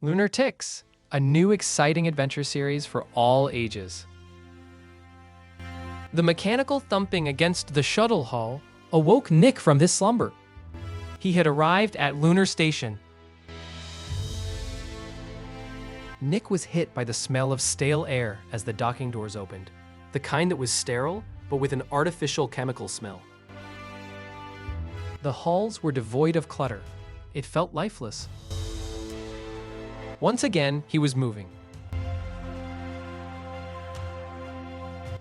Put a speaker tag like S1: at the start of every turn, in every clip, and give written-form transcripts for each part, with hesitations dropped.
S1: LUNAR-TICKZ, a new exciting adventure series for all ages. The mechanical thumping against the shuttle hull awoke Nick from his slumber. He had arrived at Lunar Station. Nick was hit by the smell of stale air as the docking doors opened, the kind that was sterile but with an artificial chemical smell. The halls were devoid of clutter. It felt lifeless. Once again, he was moving.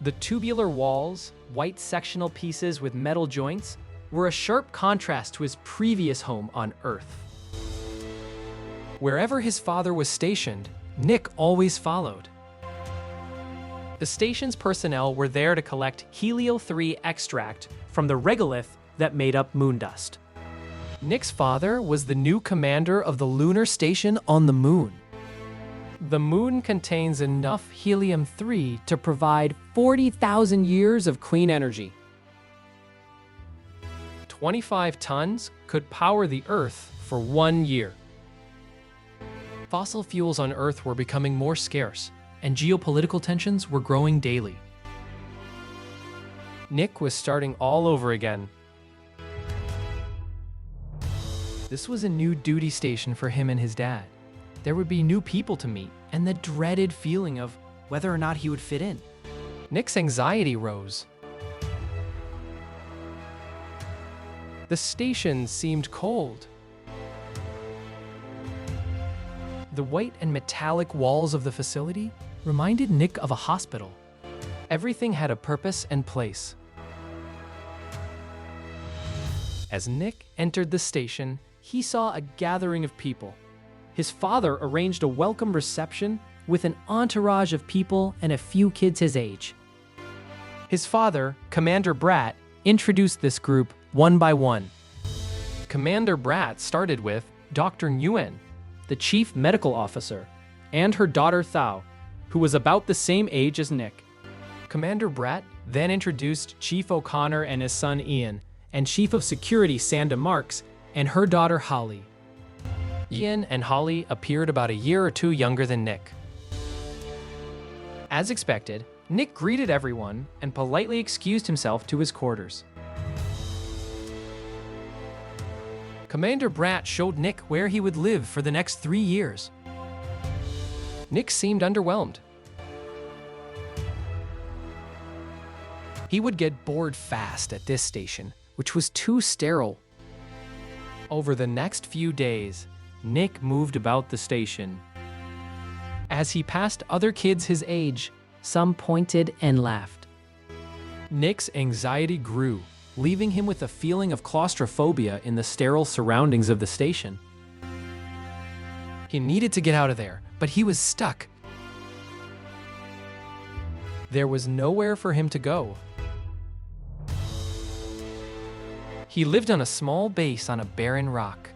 S1: The tubular walls, white sectional pieces with metal joints, were a sharp contrast to his previous home on Earth. Wherever his father was stationed, Nick always followed. The station's personnel were there to collect helio-3 extract from the regolith that made up moon dust. Nick's father was the new commander of the lunar station on the moon. The moon contains enough helium-3 to provide 40,000 years of clean energy. 25 tons could power the Earth for 1 year. Fossil fuels on Earth were becoming more scarce, and geopolitical tensions were growing daily. Nick was starting all over again. This was a new duty station for him and his dad. There would be new people to meet, and the dreaded feeling of whether or not he would fit in. Nick's anxiety rose. The station seemed cold. The white and metallic walls of the facility reminded Nick of a hospital. Everything had a purpose and place. As Nick entered the station, he saw a gathering of people. His father arranged a welcome reception with an entourage of people and a few kids his age. His father, Commander Bratt, introduced this group one by one. Commander Bratt started with Dr. Nguyen, the chief medical officer, and her daughter Thao, who was about the same age as Nick. Commander Bratt then introduced Chief O'Connor and his son Ian, and Chief of Security Sanda Marks and her daughter Holly. Ian and Holly appeared about a year or two younger than Nick. As expected, Nick greeted everyone and politely excused himself to his quarters. Commander Bratt showed Nick where he would live for the next 3 years. Nick seemed underwhelmed. He would get bored fast at this station, which was too sterile. Over the next few days, Nick moved about the station. As he passed other kids his age, some pointed and laughed. Nick's anxiety grew, leaving him with a feeling of claustrophobia in the sterile surroundings of the station. He needed to get out of there, but he was stuck. There was nowhere for him to go. He lived on a small base on a barren rock.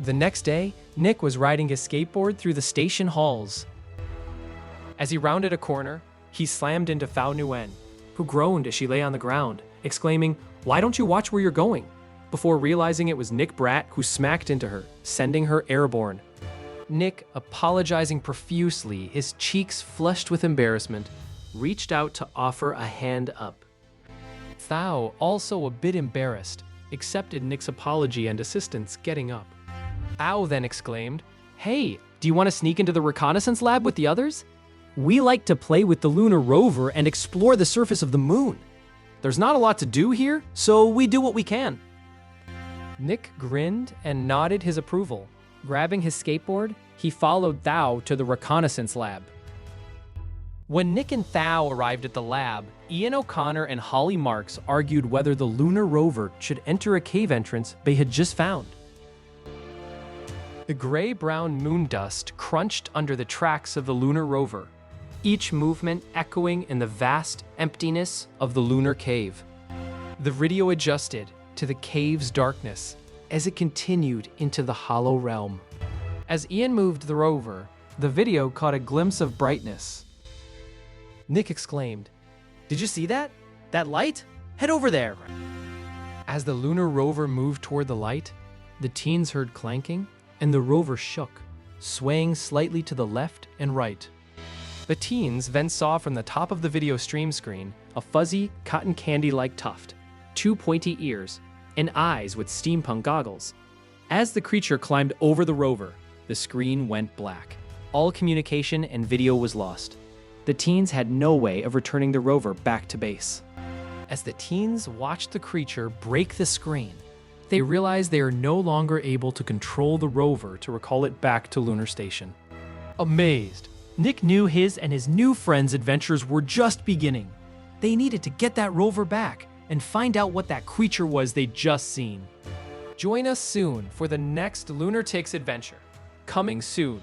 S1: The next day, Nick was riding his skateboard through the station halls. As he rounded a corner, he slammed into Thao Nguyen, who groaned as she lay on the ground, exclaiming, "Why don't you watch where you're going?" before realizing it was Nick Bratt who smacked into her, sending her airborne. Nick, apologizing profusely, his cheeks flushed with embarrassment, reached out to offer a hand up. Thao, also a bit embarrassed, accepted Nick's apology and assistance getting up. Thao then exclaimed, "Hey, do you want to sneak into the reconnaissance lab with the others? We like to play with the lunar rover and explore the surface of the moon. There's not a lot to do here, so we do what we can." Nick grinned and nodded his approval. Grabbing his skateboard, he followed Thao to the reconnaissance lab. When Nick and Thao arrived at the lab, Ian O'Connor and Holly Marks argued whether the lunar rover should enter a cave entrance they had just found. The gray-brown moon dust crunched under the tracks of the lunar rover, each movement echoing in the vast emptiness of the lunar cave. The video adjusted to the cave's darkness as it continued into the hollow realm. As Ian moved the rover, the video caught a glimpse of brightness. Nick exclaimed, "Did you see that? That light? Head over there!" As the lunar rover moved toward the light, the teens heard clanking, and the rover shook, swaying slightly to the left and right. The teens then saw from the top of the video stream screen a fuzzy, cotton candy-like tuft, 2 pointy ears, and eyes with steampunk goggles. As the creature climbed over the rover, the screen went black. All communication and video was lost. The teens had no way of returning the rover back to base. As the teens watched the creature break the screen, they realized they are no longer able to control the rover to recall it back to Lunar Station. Amazed, Nick knew his and his new friends' adventures were just beginning. They needed to get that rover back and find out what that creature was they'd just seen. Join us soon for the next LUNAR-TICKZ adventure. Coming soon.